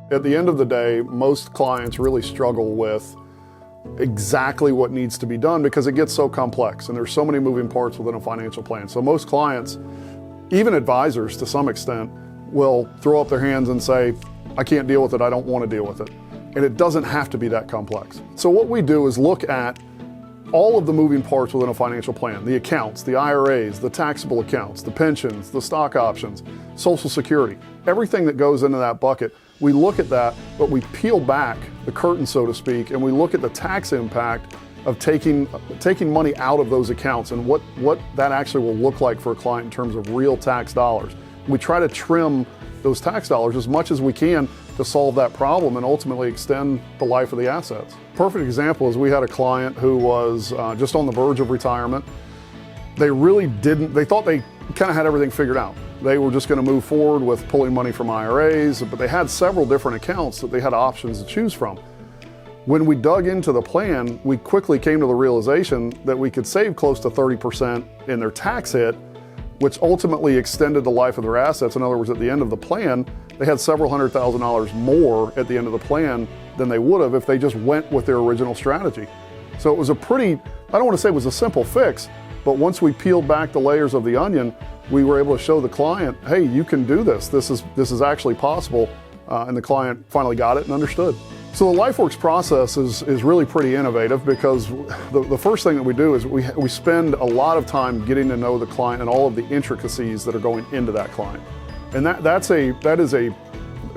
At the end of the day, most clients really struggle with exactly what needs to be done because it gets so complex and there's so many moving parts within a financial plan. So most clients, even advisors to some extent, will throw up their hands and say, I can't deal with it, I don't want to deal with it. And it doesn't have to be that complex. So what we do is look at all of the moving parts within a financial plan, the accounts, the IRAs, the taxable accounts, the pensions, the stock options, Social Security, everything that goes into that bucket. We look at that, but we peel back the curtain, so to speak, and we look at the tax impact of taking money out of those accounts and what that actually will look like for a client in terms of real tax dollars. We try to trim those tax dollars as much as we can to solve that problem and ultimately extend the life of the assets. Perfect example is we had a client who was just on the verge of retirement. They thought they kind of had everything figured out. They were just going to move forward with pulling money from IRAs, but they had several different accounts that they had options to choose from. When we dug into the plan, we quickly came to the realization that we could save close to 30% in their tax hit, which ultimately extended the life of their assets. In other words, at the end of the plan, they had several $100,000 more at the end of the plan than they would have if they just went with their original strategy. So it was a pretty, I don't want to say it was a simple fix, but once we peeled back the layers of the onion, we were able to show the client, hey, you can do this. This is actually possible. And the client finally got it and understood. So the Lifeworks process is really pretty innovative because the first thing that we do is we spend a lot of time getting to know the client and all of the intricacies that are going into that client. And that is a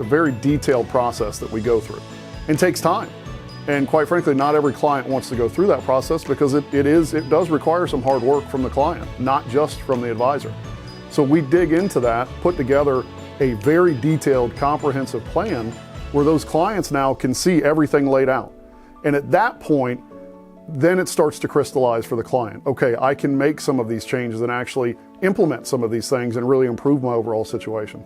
very detailed process that we go through and takes time. And quite frankly, not every client wants to go through that process because it does require some hard work from the client, not just from the advisor. So we dig into that, put together a very detailed, comprehensive plan where those clients now can see everything laid out. And at that point, then it starts to crystallize for the client. Okay, I can make some of these changes and actually implement some of these things and really improve my overall situation.